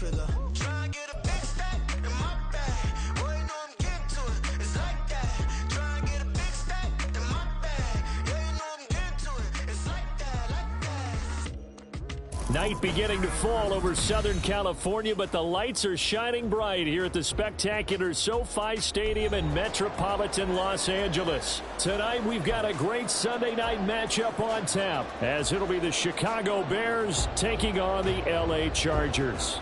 filler. Try and get a big stack in my bag. Boy, you know I'm getting to it. It's like that. Try and get a big stack in my bag. Yeah, you know I'm getting to it. It's like that, like that. Night beginning to fall over Southern California, but the lights are shining bright here at the spectacular SoFi Stadium in metropolitan Los Angeles. Tonight, we've got a great Sunday night matchup on tap, as it'll be the Chicago Bears taking on the LA Chargers.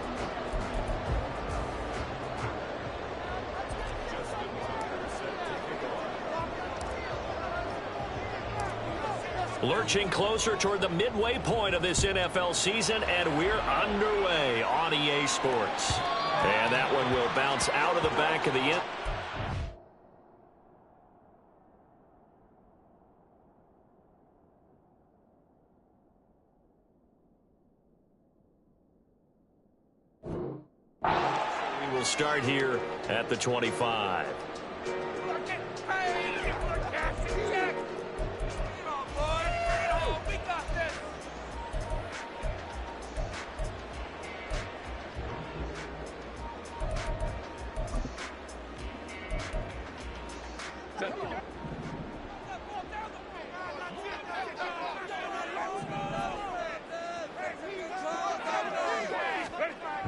Lurching closer toward the midway point of this NFL season, and we're underway on EA Sports. And that one will bounce out of the back of the end. We will start here at the 25.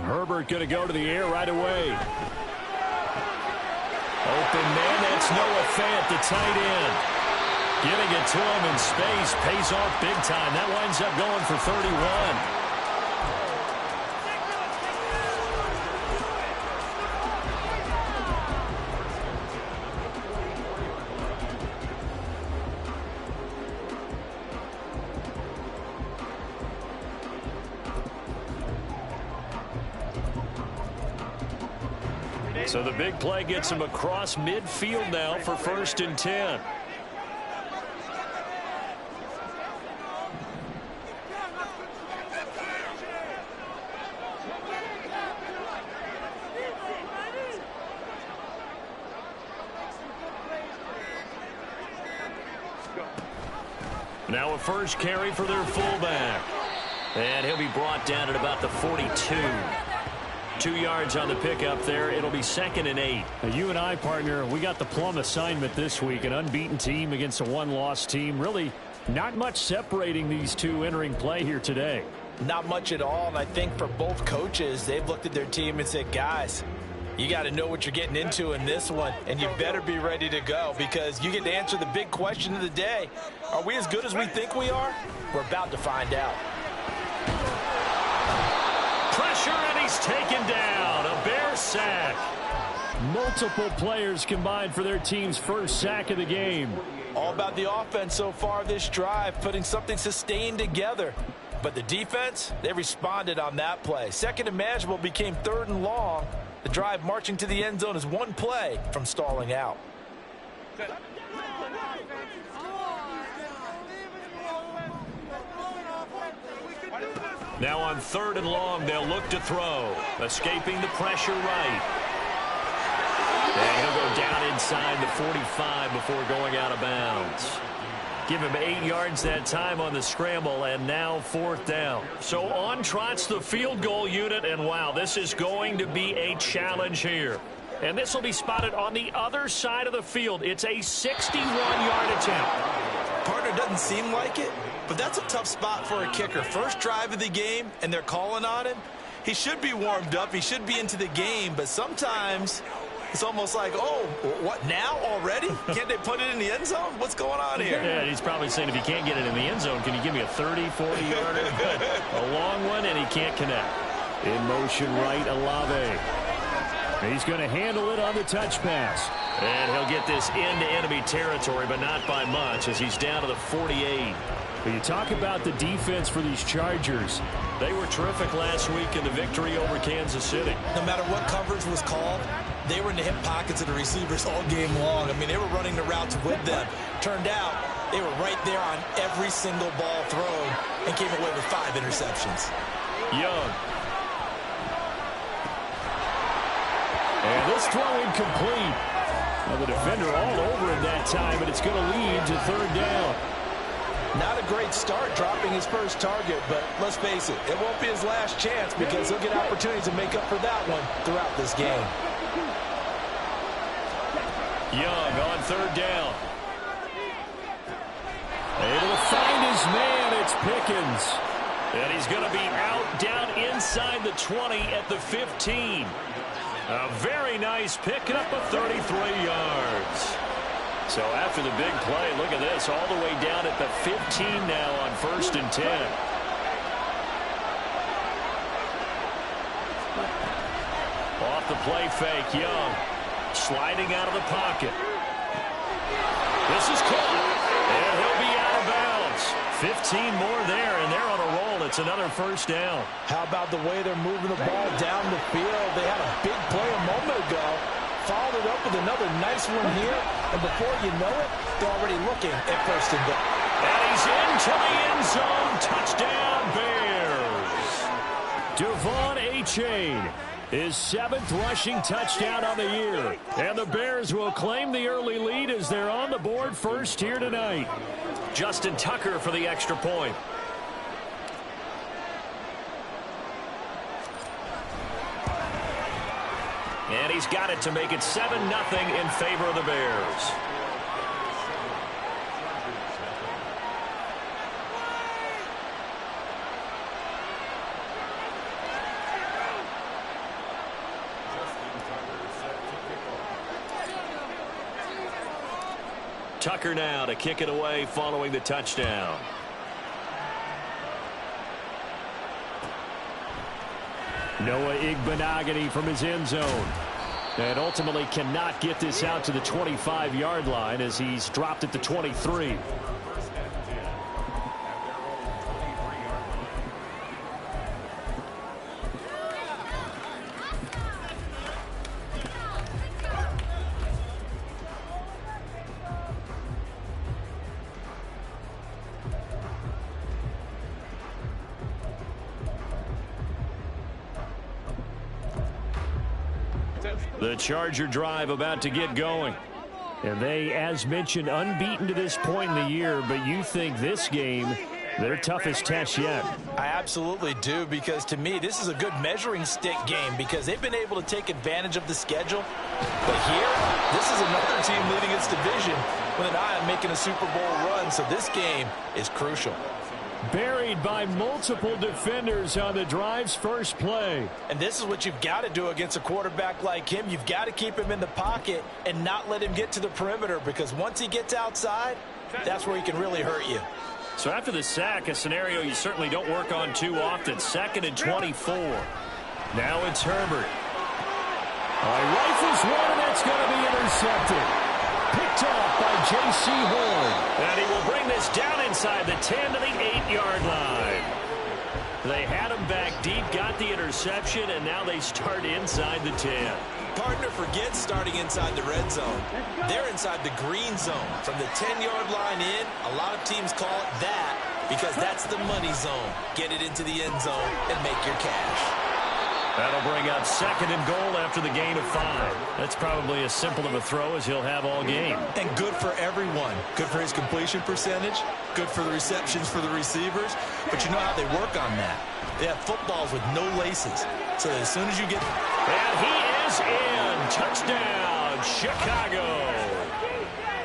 Herbert going to go to the air right away. Open man, that's Noah Fant, the tight end. Getting it to him in space pays off big time. That winds up going for 31. So the big play gets him across midfield now for 1st and 10. Now a first carry for their fullback. And he'll be brought down at about the 42. 2 yards on the pickup there. It'll be 2nd and 8. Now, you and I, partner, we got the plum assignment this week. An unbeaten team against a one-loss team. Really not much separating these two entering play here today. Not much at all, and I think for both coaches, they've looked at their team and said, guys, you got to know what you're getting into in this one, and you better be ready to go because you get to answer the big question of the day. Are we as good as we think we are? We're about to find out. Pressure, and he's taken down. A Bear sack. Multiple players combined for their team's first sack of the game. All about the offense so far this drive, putting something sustained together. But the defense, they responded on that play. 2nd and manageable became 3rd and long. The drive marching to the end zone is one play from stalling out. Now on 3rd and long, they'll look to throw. Escaping the pressure right. And he'll go down inside the 45 before going out of bounds. Give him 8 yards that time on the scramble, and now 4th down. So on trots the field goal unit, and wow, this is going to be a challenge here. And this will be spotted on the other side of the field. It's a 61-yard attempt. Partner, doesn't seem like it, but that's a tough spot for a kicker. First drive of the game, and they're calling on him. He should be warmed up. He should be into the game, but sometimes it's almost like, oh, what, now already? Can't they put it in the end zone? What's going on here? Yeah, he's probably saying if he can't get it in the end zone, can you give me a 30, 40-yarder? A long one, and he can't connect. In motion right, Olave. He's going to handle it on the touch pass. And he'll get this into enemy territory, but not by much as he's down to the 48. But you talk about the defense for these Chargers. They were terrific last week in the victory over Kansas City. No matter what coverage was called, they were in the hip pockets of the receivers all game long. I mean, they were running the routes with them. Turned out, they were right there on every single ball thrown and came away with 5 interceptions. Young. And this throw incomplete. Well, the defender all over him that time, but it's going to lead to 3rd down. Not a great start dropping his first target, but let's face it, it won't be his last chance because he'll get opportunities to make up for that one throughout this game. Young on third down. Able to find his man. It's Pickens. And he's going to be out down inside the 20 at the 15. A very nice pickup of 33 yards. So after the big play, look at this, all the way down at the 15 now on 1st and 10. Off the play fake, Young. Sliding out of the pocket. This is caught. And he'll be out of bounds. 15 more there, and they're on a roll. It's another first down. How about the way they're moving the ball down the field? They had a big play a moment ago. Followed it up with another nice one here. And before you know it, they're already looking at 1st and goal. And he's into the end zone. Touchdown, Bears. Devon Achane, his 7th rushing touchdown on the year. And the Bears will claim the early lead as they're on the board first here tonight. Justin Tucker for the extra point. And he's got it to make it 7-0 in favor of the Bears. Tucker now to kick it away following the touchdown. Noah Igbenogany from his end zone. And ultimately cannot get this out to the 25-yard line as he's dropped at the 23. The Charger drive about to get going. And they, as mentioned, unbeaten to this point in the year, but you think this game, their toughest test yet. I absolutely do, because to me, this is a good measuring stick game because they've been able to take advantage of the schedule. But here, this is another team leading its division with an eye on making a Super Bowl run, so this game is crucial. Buried by multiple defenders on the drive's first play. And this is what you've got to do against a quarterback like him. You've got to keep him in the pocket and not let him get to the perimeter, because once he gets outside, that's where he can really hurt you. So after the sack, a scenario you certainly don't work on too often. 2nd and 24. Now it's Herbert. Rifles one, and that's going to be intercepted. Picked off by J.C. Horn. And he will bring this down inside the 10 to the 8-yard line. They had him back deep, got the interception, and now they start inside the 10. Partner, forget starting inside the red zone. They're inside the green zone. From the 10-yard line in, a lot of teams call it that because that's the money zone. Get it into the end zone and make your cash. That'll bring up 2nd and goal after the gain of 5. That's probably as simple of a throw as he'll have all game. And good for everyone. Good for his completion percentage. Good for the receptions for the receivers. But you know how they work on that. They have footballs with no laces. So as soon as you get... And he is in. Touchdown, Chicago.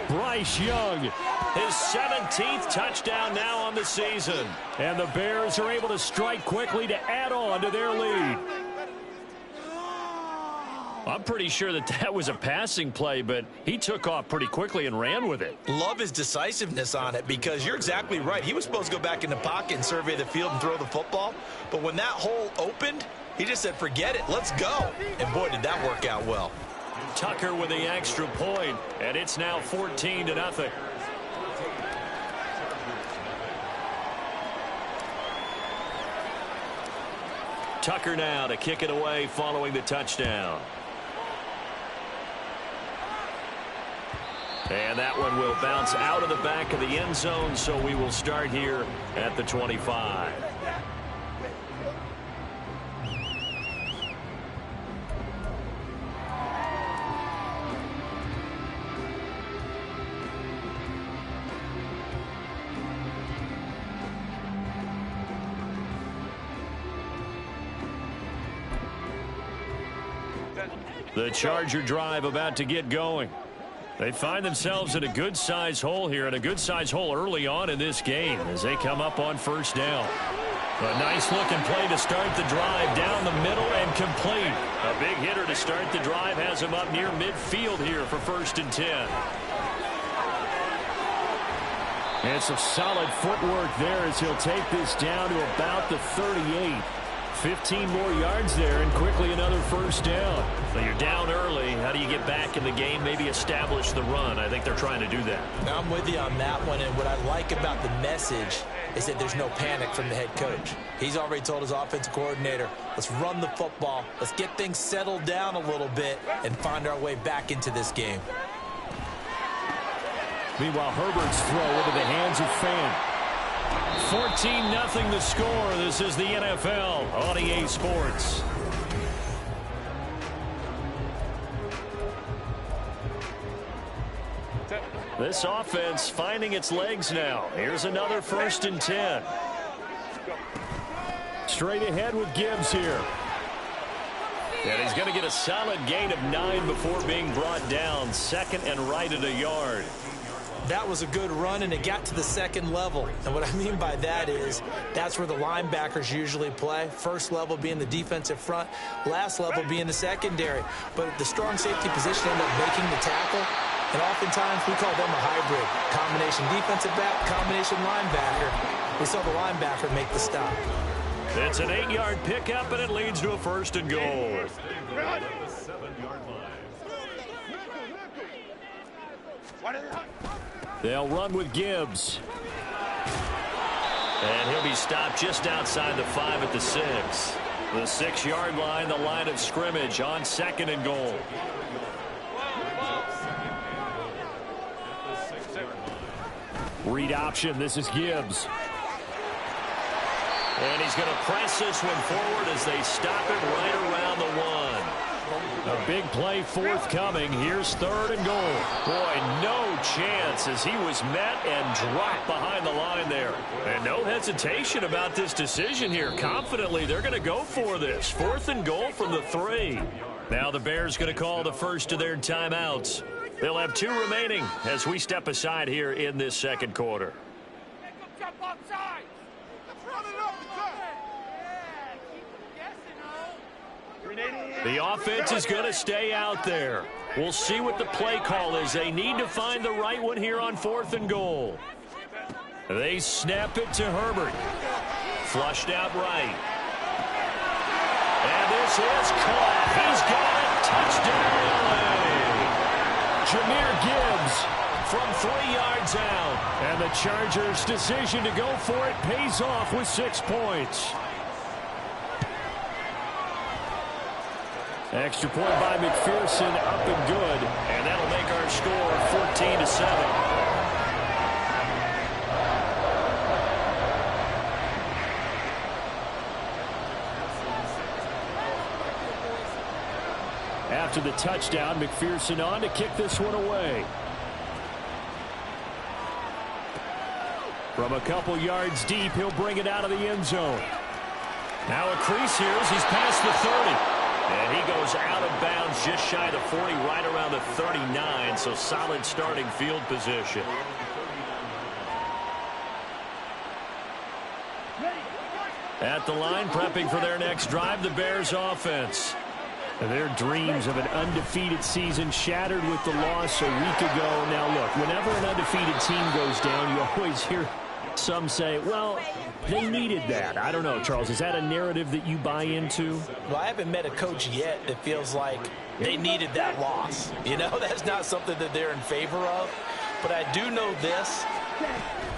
Bryce Young, his 17th touchdown now on the season. And the Bears are able to strike quickly to add on to their lead. I'm pretty sure that was a passing play, but he took off pretty quickly and ran with it. Love his decisiveness on it, because you're exactly right. He was supposed to go back in the pocket and survey the field and throw the football. But when that hole opened, he just said, forget it, let's go. And boy, did that work out well. Tucker with the extra point, and it's now 14-0. Tucker now to kick it away following the touchdown. And that one will bounce out of the back of the end zone, so we will start here at the 25. The Charger drive about to get going. They find themselves in a good-sized hole here, and a good-sized hole early on in this game as they come up on first down. A nice-looking play to start the drive down the middle and complete. A big hitter to start the drive has him up near midfield here for 1st and 10. And some solid footwork there as he'll take this down to about the 38. 15 more yards there and quickly another first down. So you're down early. How do you get back in the game? Maybe establish the run. I think they're trying to do that. Now I'm with you on that one, and what I like about the message is that there's no panic from the head coach. He's already told his offensive coordinator, let's run the football, let's get things settled down a little bit and find our way back into this game. Meanwhile, Herbert's throw into the hands of Fan. 14-0 the score. This is the NFL on EA Sports. This offense finding its legs now. Here's another 1st and 10. Straight ahead with Gibbs here. And he's going to get a solid gain of 9 before being brought down. 2nd and right at a yard. That was a good run, and it got to the 2nd level. And what I mean by that is that's where the linebackers usually play. First level being the defensive front, last level being the secondary. But the strong safety position ended up making the tackle, and oftentimes we call them a hybrid. Combination defensive back, combination linebacker. We saw the linebacker make the stop. It's an 8-yard pickup, and it leads to a 1st and goal. They'll run with Gibbs. And he'll be stopped just outside the 5 at the 6. The 6-yard line, the line of scrimmage on 2nd and goal. Read option. This is Gibbs. And he's going to press this one forward as they stop it right around the 1. A big play forthcoming. Here's 3rd and goal. Boy, no chance as he was met and dropped behind the line there. And no hesitation about this decision here. Confidently, they're going to go for this. 4th and goal from the 3. Now the Bears going to call the first of their timeouts. They'll have 2 remaining as we step aside here in this 2nd quarter. The offense is going to stay out there. We'll see what the play call is. They need to find the right one here on 4th and goal. They snap it to Herbert. Flushed out right. And this is caught. He's got it. Touchdown, LA. Jahmyr Gibbs from 3 yards out. And the Chargers' decision to go for it pays off with 6 points. Extra point by McPherson, up and good. And that'll make our score 14-7. After the touchdown, McPherson on to kick this one away. From a couple yards deep, he'll bring it out of the end zone. Now a crease here as he's past the 30. And he goes out of bounds just shy of the 40, right around the 39, so solid starting field position. At the line, prepping for their next drive, the Bears offense. And their dreams of an undefeated season shattered with the loss a week ago. Now, look, whenever an undefeated team goes down, you always hear some say, well, they needed that. I don't know, Charles. Is that a narrative that you buy into? Well, I haven't met a coach yet that feels like they needed that loss. You know, that's not something that they're in favor of. But I do know this.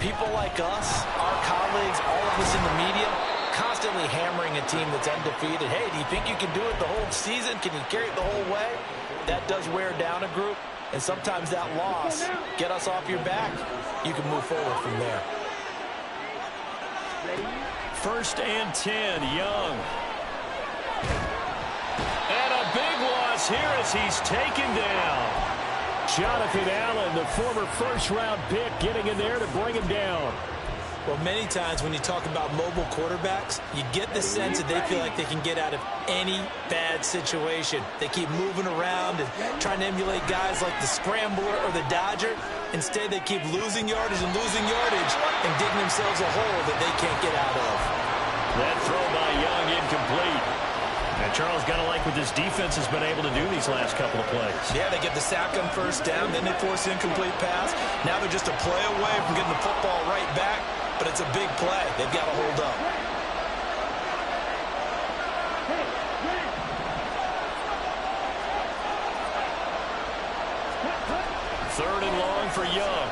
People like us, our colleagues, all of us in the media, constantly hammering a team that's undefeated. Hey, do you think you can do it the whole season? Can you carry it the whole way? That does wear down a group. And sometimes that loss, get us off your back, you can move forward from there. 1st and 10, Young. And a big loss here as he's taken down. Jonathan Allen, the former first-round pick, getting in there to bring him down. Well, many times when you talk about mobile quarterbacks, you get the sense that they feel like they can get out of any bad situation. They keep moving around and trying to emulate guys like the Scrambler or the Dodger. Instead, they keep losing yardage and digging themselves a hole that they can't get out of. That throw by Young incomplete. And Charles, got to like what this defense has been able to do these last couple of plays. Yeah, they get the sack on first down, then they force an incomplete pass. Now they're just a play away from getting the football right back, but it's a big play. They've got to hold up. Third and long for Young.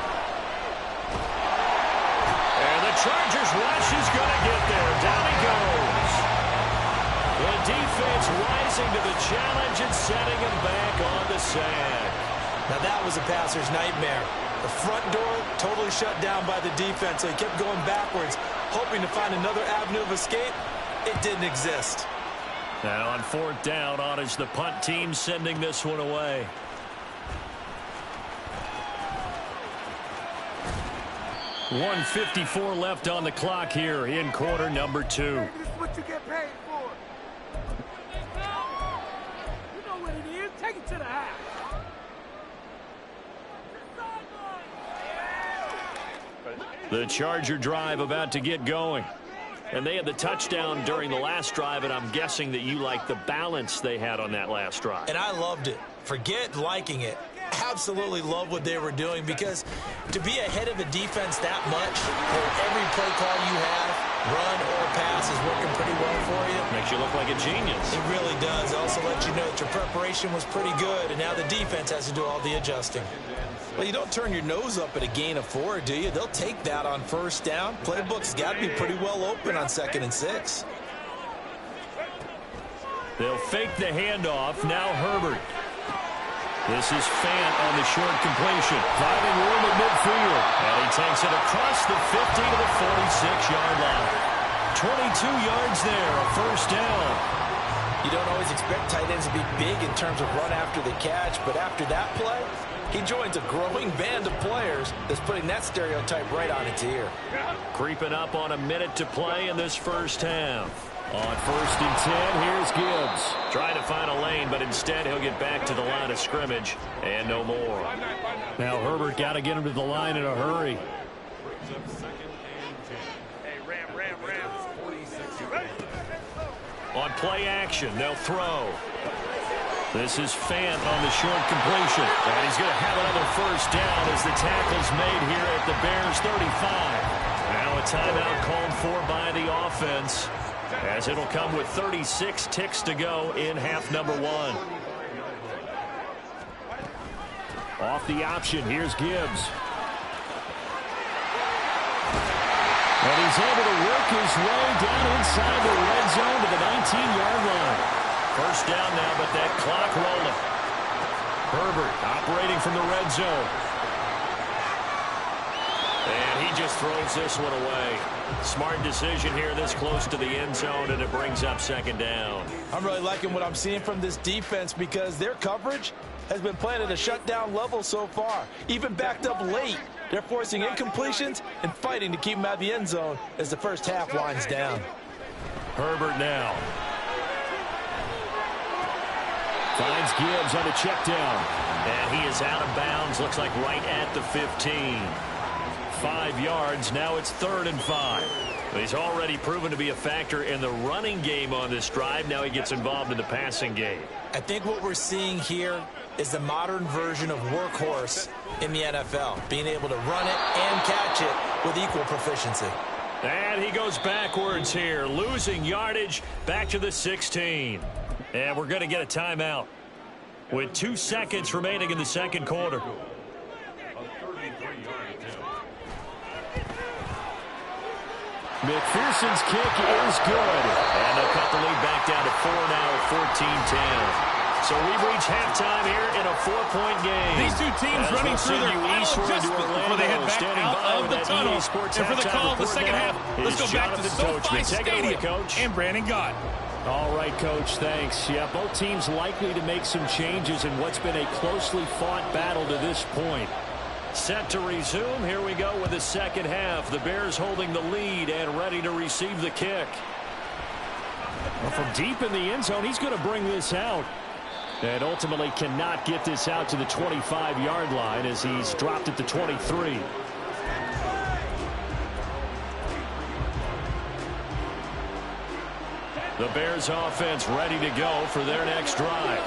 And the Chargers rush is going to get there. Down he goes. The defense rising to the challenge and setting him back on the sack. Now that was a passer's nightmare. The front door totally shut down by the defense, so he kept going backwards, hoping to find another avenue of escape. It didn't exist. Now on fourth down, on is the punt team sending this one away. .154 left on the clock here in quarter number 2. This is what you get paid for. You know what it is. Take it to the house. The Charger drive about to get going. And they had the touchdown during the last drive, and I'm guessing that you like the balance they had on that last drive. And I loved it. Forget liking it. Absolutely love what they were doing, because to be ahead of a defense that much, where every play call you have, run or pass, is working pretty well for you. Makes you look like a genius. It really does. It also lets you know that your preparation was pretty good, and now the defense has to do all the adjusting. Well, you don't turn your nose up at a gain of 4, do you? They'll take that on first down. Playbook's got to be pretty well open on 2nd and 6. They'll fake the handoff. Now Herbert. This is Fant on the short completion. Finding room at midfield. And he takes it across the 50 to the 46-yard line. 22 yards there, a first down. You don't always expect tight ends to be big in terms of run after the catch, but after that play, he joins a growing band of players that's putting that stereotype right on its ear. Creeping up on a minute to play in this first half. On 1st and 10, here's Gibbs. Trying to find a lane, but instead he'll get back to the line of scrimmage and no more. Now Herbert got to get him to the line in a hurry. On play action, they'll throw. This is Fant on the short completion. And he's going to have another first down as the tackle's made here at the Bears 35. Now a timeout called for by the offense, as it'll come with 36 ticks to go in half number 1. Off the option, here's Gibbs. And he's able to work his way down inside the red zone to the 19-yard line. First down now, but that clock rolling. Herbert operating from the red zone. And he just throws this one away. Smart decision here this close to the end zone, and it brings up 2nd down. I'm really liking what I'm seeing from this defense, because their coverage has been playing at a shutdown level so far. Even backed up late, they're forcing incompletions and fighting to keep them out of the end zone as the first half winds down. Herbert now. Finds Gibbs on a check down. And he is out of bounds. Looks like right at the 15. 5 yards. Now it's 3rd and 5. He's already proven to be a factor in the running game on this drive. Now he gets involved in the passing game. I think what we're seeing here is the modern version of workhorse in the NFL, being able to run it and catch it with equal proficiency. And he goes backwards here, losing yardage back to the 16. And we're going to get a timeout with 2 seconds remaining in the second quarter. McPherson's kick is good. And they'll cut the lead back down to 4 now at 14-10. So we've reached halftime here in a 4-point game. These two teams running through their final adjustment before they head back out of the tunnel. And for the call of the second half, let's go back to SoFi Stadium and Brandon Gott. All right, Coach, thanks. Yeah, both teams likely to make some changes in what's been a closely fought battle to this point. Set to resume. Here we go with the second half. The Bears holding the lead and ready to receive the kick. Well, from deep in the end zone, he's going to bring this out. And ultimately cannot get this out to the 25-yard line as he's dropped it to 23. The Bears offense ready to go for their next drive.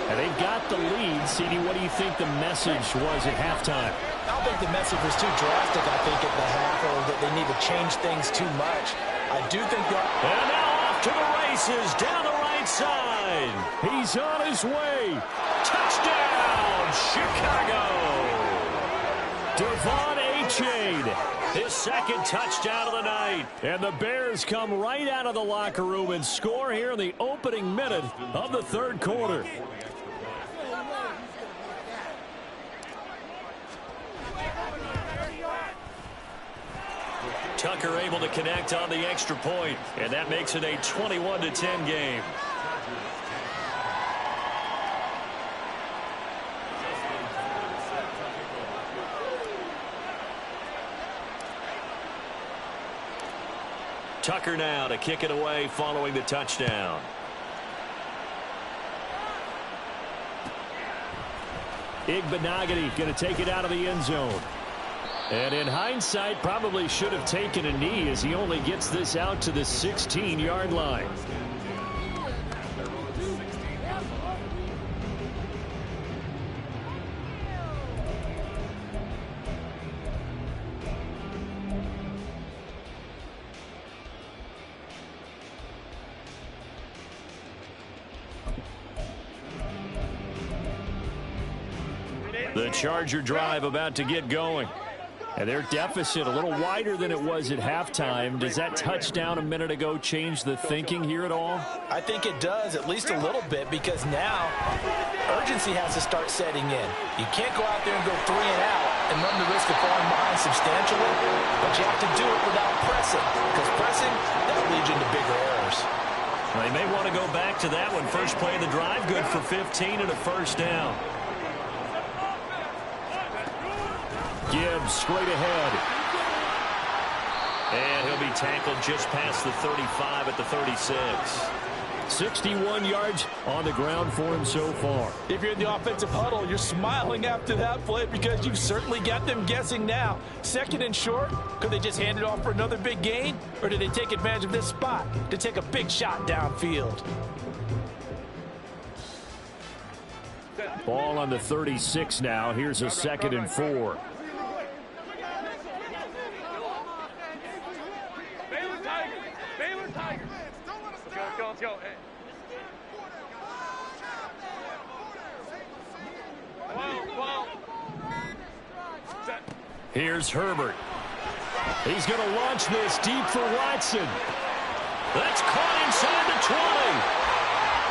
And they've got the lead. CD, what do you think the message was at halftime? I don't think the message was too drastic, I think, at the half, or that they need to change things too much. I do think that... And now off to the races down the right side. He's on his way. Touchdown, Chicago. Devon Achane. His second touchdown of the night. And the Bears come right out of the locker room and score here in the opening minute of the third quarter. Tucker able to connect on the extra point, and that makes it a 21-10 game. Tucker now to kick it away following the touchdown. Igbenogany going to take it out of the end zone. And in hindsight, probably should have taken a knee as he only gets this out to the 16-yard line. The Charger drive about to get going. And their deficit a little wider than it was at halftime. Does that touchdown a minute ago change the thinking here at all? I think it does, at least a little bit, because now urgency has to start setting in. You can't go out there and go 3 and out and run the risk of falling behind substantially, but you have to do it without pressing, because pressing, that leads you into bigger errors. Well, they may want to go back to that one. First play of the drive, good for 15 and a first down. Gibbs straight ahead. And he'll be tackled just past the 35 at the 36. 61 yards on the ground for him so far. If you're in the offensive huddle, you're smiling after that play because you've certainly got them guessing now. Second and short, could they just hand it off for another big gain? Or did they take advantage of this spot to take a big shot downfield? Ball on the 36 now. Here's a 2nd and 4. Let's go. Hey. Here's Herbert. He's going to launch this deep for Watson. That's caught inside the 20.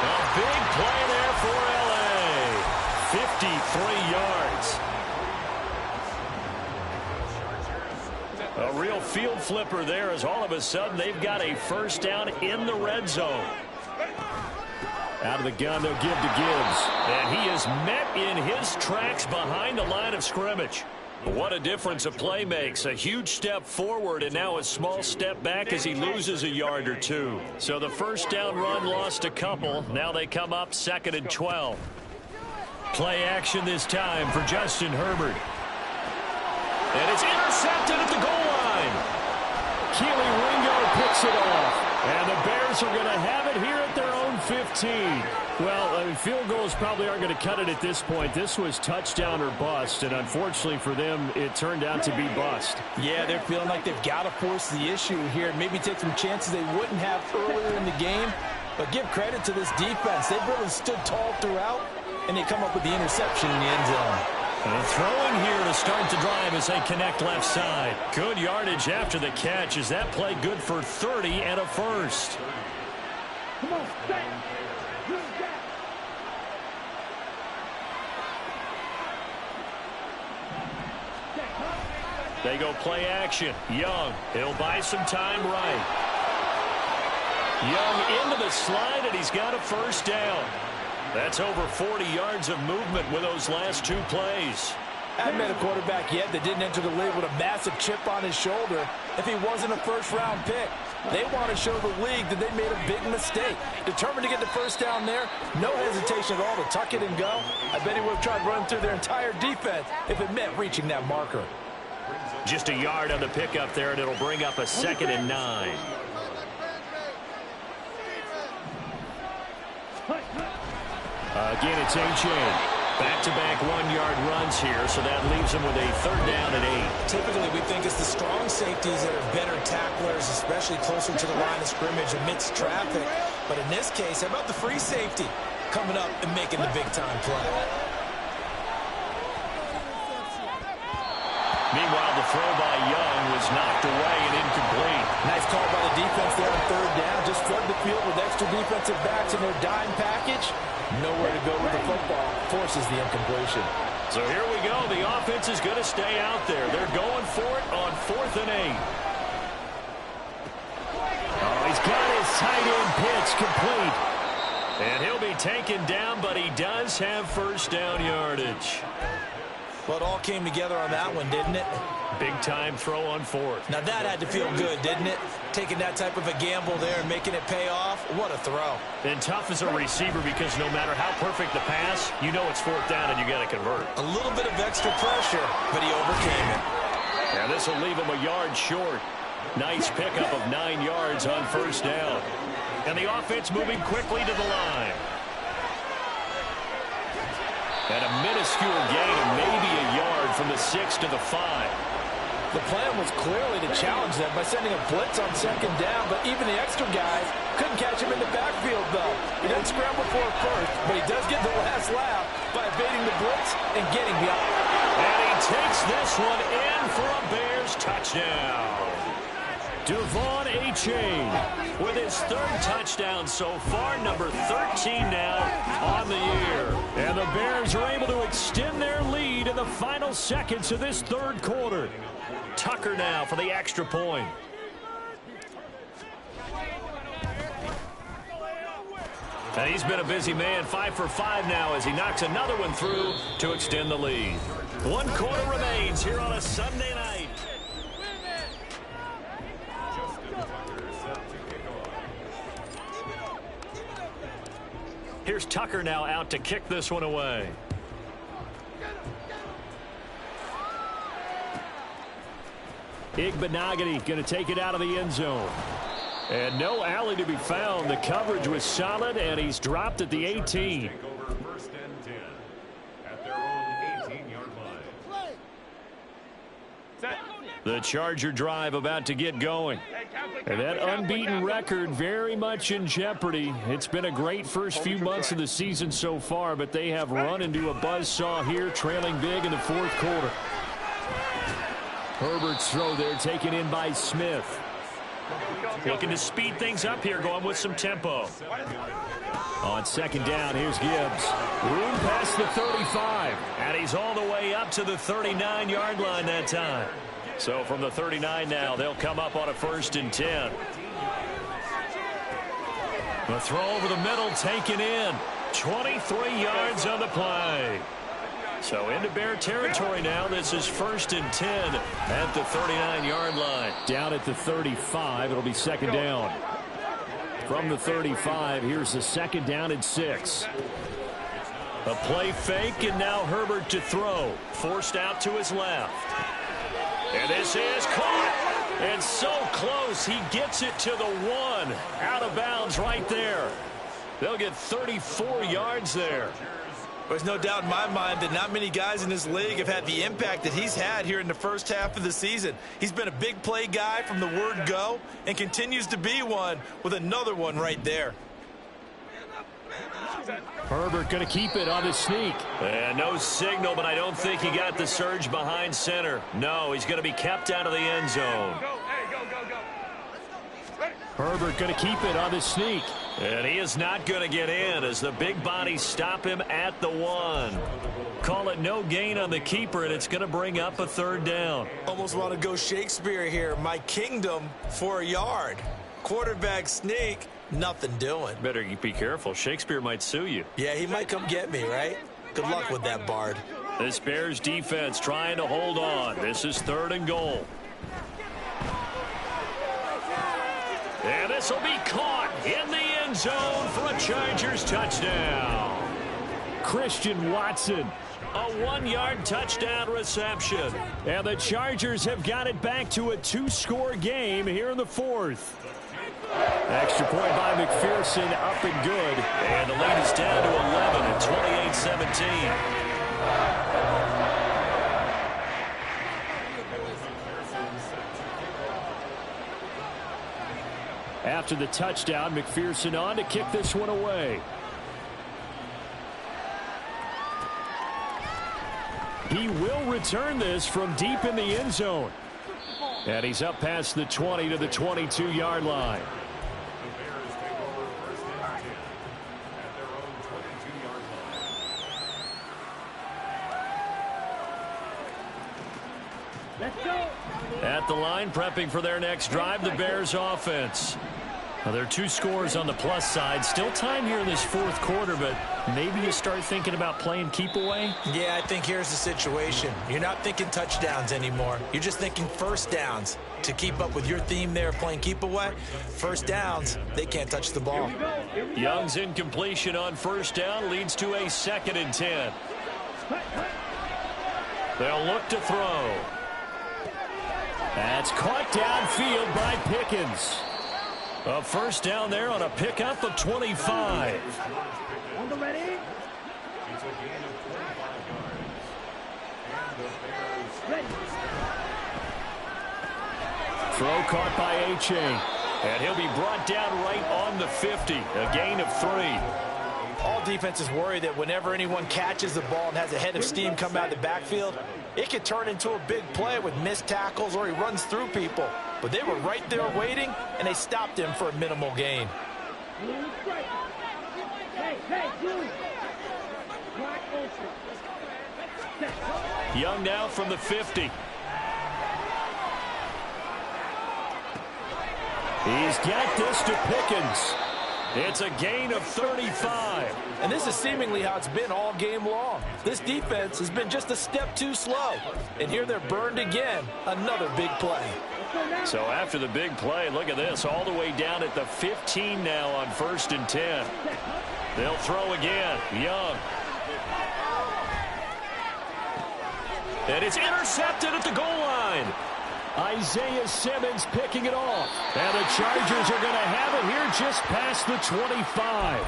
A big play there for L.A. 53 yards. A real field flipper there as all of a sudden they've got a first down in the red zone. Out of the gun, they'll give to Gibbs. And he is met in his tracks behind the line of scrimmage. What a difference a play makes. A huge step forward and now a small step back as he loses a yard or two. So the first down run lost a couple. Now they come up 2nd and 12. Play action this time for Justin Herbert. And it's intercepted at the goal line. Keely Ringo picks it off. And the Bears are going to have it here at their own 15. Well, I mean, field goals probably aren't going to cut it at this point. This was touchdown or bust, and unfortunately for them, it turned out to be bust. Yeah, they're feeling like they've got to force the issue here and maybe take some chances they wouldn't have earlier in the game. But give credit to this defense. They've really stood tall throughout, and they come up with the interception in the end zone. Throwing here to start the drive as they connect left side. Good yardage after the catch. Is that play good for 30 and a first? Come on, stay. They go play action. Young, he'll buy some time right. Young into the slide, and he's got a first down. That's over 40 yards of movement with those last two plays. Haven't met a quarterback yet that didn't enter the league with a massive chip on his shoulder if he wasn't a first-round pick. They want to show the league that they made a big mistake. Determined to get the first down there, no hesitation at all to tuck it and go. I bet he would have tried running through their entire defense if it meant reaching that marker. Just a yard on the pickup there, and it'll bring up a 2nd and 9. Again, it's A-Chain. Back-to-back one-yard runs here, so that leaves him with a 3rd down and 8. Typically, we think it's the strong safeties that are better tacklers, especially closer to the line of scrimmage amidst traffic. But in this case, how about the free safety coming up and making the big-time play? Meanwhile, the throw by Young was knocked away and incomplete. Nice call by the defense there on 3rd down. Just flood the field with extra defensive backs in their dime package. Nowhere to go with the football. Forces the incompletion. So here we go. The offense is going to stay out there. They're going for it on 4th and 8. Oh, he's got his tight end pitch complete. And he'll be taken down, but he does have first down yardage. Well, it all came together on that one, didn't it? Big-time throw on 4th. Now that had to feel good, didn't it? Taking that type of a gamble there and making it pay off. What a throw. And tough as a receiver because no matter how perfect the pass, you know it's 4th down and you got to convert. A little bit of extra pressure, but he overcame it. Yeah, this will leave him a yard short. Nice pickup of 9 yards on 1st down. And the offense moving quickly to the line. And a minuscule gain of maybe a yard from the 6 to the 5. The plan was clearly to challenge them by sending a blitz on 2nd down, but even the extra guys couldn't catch him in the backfield, though. He doesn't scramble for it first, but he does get the last laugh by evading the blitz and getting beyond. And he takes this one in for a Bears touchdown. Devon A-Chain with his 3rd touchdown so far, number 13 now on the year. And the Bears are able to extend their lead in the final seconds of this 3rd quarter. Tucker now for the extra point. And he's been a busy man, 5 for 5 now as he knocks another one through to extend the lead. 1 quarter remains here on a Sunday night. Here's Tucker now out to kick this one away. Igbenogany going to take it out of the end zone. And no alley to be found. The coverage was solid, and he's dropped at the 18. First and 10 at their own 18-yard line. The Charger drive about to get going. And that unbeaten record very much in jeopardy. It's been a great first few months of the season so far, but they have run into a buzzsaw here, trailing big in the 4th quarter. Herbert's throw there taken in by Smith. Looking to speed things up here, going with some tempo. On 2nd down, here's Gibbs. Room past the 35, and he's all the way up to the 39-yard line that time. So from the 39 now, they'll come up on a 1st and 10. The throw over the middle taken in. 23 yards on the play. So into Bear territory now. This is 1st and 10 at the 39-yard line. Down at the 35, it'll be 2nd down. From the 35, here's the 2nd down and 6. A play fake, and now Herbert to throw. Forced out to his left. And this is caught. And so close, he gets it to the 1. Out of bounds right there. They'll get 34 yards there. There's no doubt in my mind that not many guys in this league have had the impact that he's had here in the first half of the season. He's been a big play guy from the word go and continues to be one with another one right there. Herbert going to keep it on the sneak. And no signal, but I don't think he got the surge behind center. No, he's going to be kept out of the end zone. Herbert going to keep it on the sneak. And he is not going to get in as the big bodies stop him at the 1. Call it no gain on the keeper, and it's going to bring up a 3rd down. Almost want to go Shakespeare here. My kingdom for a yard. Quarterback sneak, nothing doing. Better be careful. Shakespeare might sue you. Yeah, he might come get me, right? Good luck with that, Bard. This Bears defense trying to hold on. This is 3rd and goal. And this will be caught in the end zone for a Chargers touchdown. Christian Watson, a 1-yard touchdown reception. And the Chargers have got it back to a 2-score game here in the 4th. Extra point by McPherson, up and good. And the lead is down to 11 at 28-17. After the touchdown, McPherson on to kick this one away. He will return this from deep in the end zone. And he's up past the 20 to the 22-yard line. At the line, prepping for their next drive, the Bears offense. Well, there are 2 scores on the plus side. Still time here in this 4th quarter, but maybe you start thinking about playing keep away? Yeah, I think here's the situation. You're not thinking touchdowns anymore. You're just thinking first downs. To keep up with your theme there of playing keep away, first downs, they can't touch the ball. Young's incompletion on first down leads to a 2nd and 10. They'll look to throw. That's caught downfield by Pickens. A first down there on a pickup of 25. On the ready. Throw caught by A-Chain. And he'll be brought down right on the 50. A gain of 3. All defenses worry that whenever anyone catches the ball and has a head of steam come out of the backfield, it could turn into a big play with missed tackles or he runs through people. But they were right there waiting, and they stopped him for a minimal gain. Young now from the 50. He's got this to Pickens. It's a gain of 35. And this is seemingly how it's been all game long. This defense has been just a step too slow. And here they're burned again. Another big play. So after the big play, look at this. All the way down at the 15 now on 1st and 10. They'll throw again. Young. And it's intercepted at the goal line. Isaiah Simmons picking it off. And the Chargers are going to have it here just past the 25.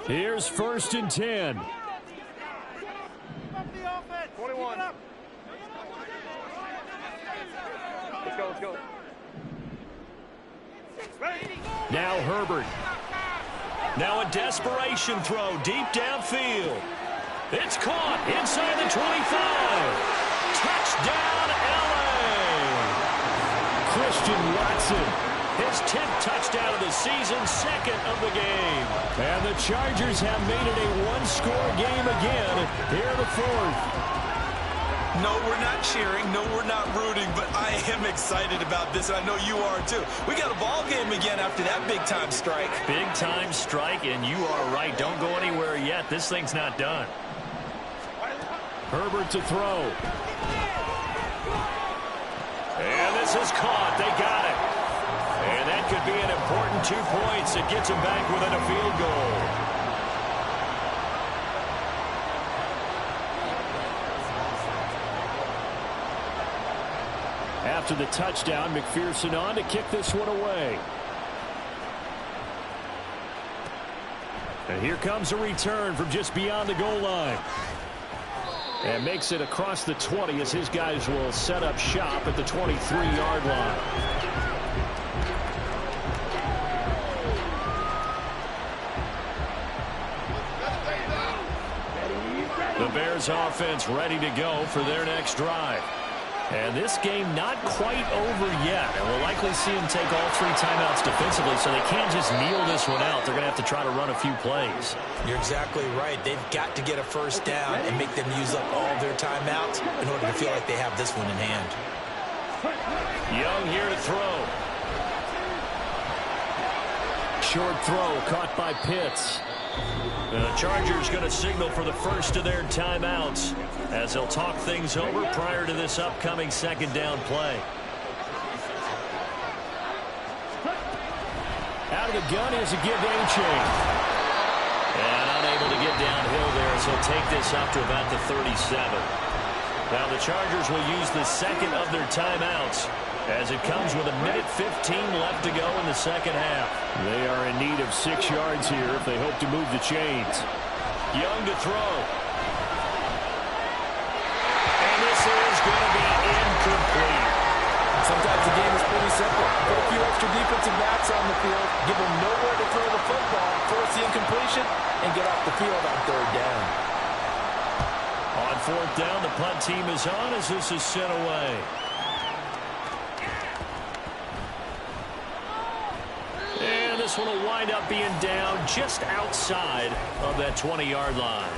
Here's 1st and 10. 21. Let's go. Now Herbert. Now a desperation throw deep downfield. It's caught inside the 25. Touchdown, LA. Christian Watson. His 10th touchdown of the season, 2nd of the game. And the Chargers have made it a 1-score game again here in the 4th. No, we're not cheering. No, we're not rooting, but I am excited about this, and I know you are too. We got a ball game again after that big-time strike. Big-time strike, and you are right. Don't go anywhere yet. This thing's not done. Herbert to throw. And this is caught. They got it. And that could be an important 2 points. It gets him back within a field goal. After the touchdown, McPherson on to kick this one away. And here comes a return from just beyond the goal line. And makes it across the 20 as his guys will set up shop at the 23-yard line. The Bears offense ready to go for their next drive. And this game not quite over yet. And we'll likely see them take all 3 timeouts defensively, so they can't just kneel this one out. They're going to have to try to run a few plays. You're exactly right. They've got to get a first down and make them use up all their timeouts in order to feel like they have this one in hand. Young here to throw. Short throw caught by Pitts. And the Chargers going to signal for the first of their timeouts as they'll talk things over prior to this upcoming second down play. Out of the gun is a give-game chain. And unable to get downhill there, so he'll take this up to about the 37. Now the Chargers will use the second of their timeouts as it comes with 1:15 left to go in the second half. They are in need of 6 yards here if they hope to move the chains. Young to throw. And this is going to be incomplete. Sometimes the game is pretty simple. Put a few extra defensive backs on the field, give them nowhere to throw the football, force the incompletion, and get off the field on third down. On fourth down, the punt team is on as this is sent away. And this one will wind up being down just outside of that 20-yard line.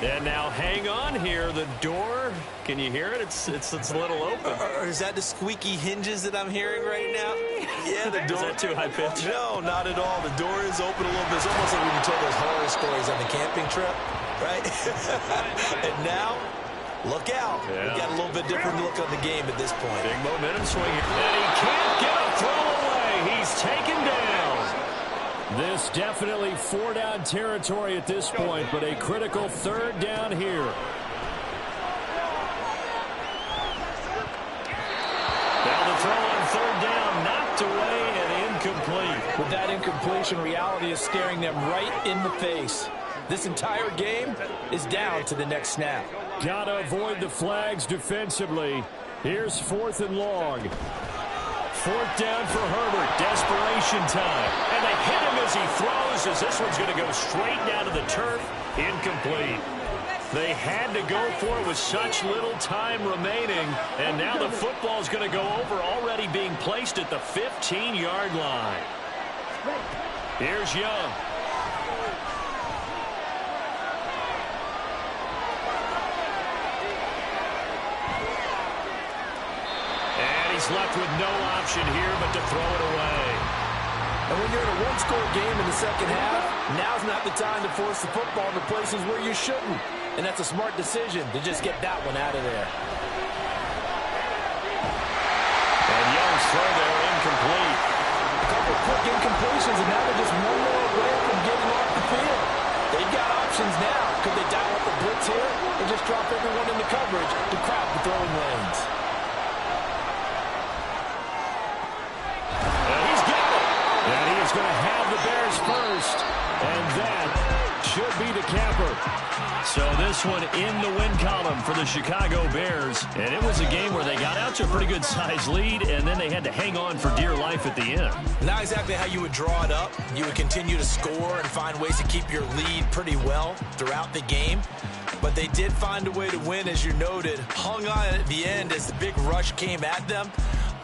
And now hang on here. The door, can you hear it? It's a little open. Or is that the squeaky hinges that I'm hearing right now? Yeah, the door. Is that too high pitch? No, not at all. The door is open a little bit. It's almost like when you told those horror stories on the camping trip, right? And now, look out. Yeah. We got a little bit different look on the game at this point. Big momentum swing here. And he can't get a throw away. He's taken down. This definitely 4-down territory at this point, but a critical third down here. Now the throw on third down, knocked away and incomplete. With that incompletion, reality is staring them right in the face. This entire game is down to the next snap. Gotta avoid the flags defensively. Here's 4th and long. 4th down for Herbert. Desperation time. And they hit him as he throws, as this one's going to go straight down to the turf. Incomplete. They had to go for it with such little time remaining. And now the football's going to go over, already being placed at the 15-yard line. Here's Young. He's left with no option here but to throw it away. And when you're in a one-score game in the second half, now's not the time to force the football to places where you shouldn't. And that's a smart decision to just get that one out of there. And Young's throw there incomplete. A couple quick incompletions, and now they're just one more away from getting off the field. They've got options now. Could they dial up the blitz here or just drop everyone into coverage to crowd the throwing lanes? He's going to have the Bears first, and that should be the capper. So this one in the win column for the Chicago Bears, and it was a game where they got out to a pretty good-sized lead, and then they had to hang on for dear life at the end. Not exactly how you would draw it up. You would continue to score and find ways to keep your lead pretty well throughout the game. But they did find a way to win, as you noted. Hung on at the end as the big rush came at them.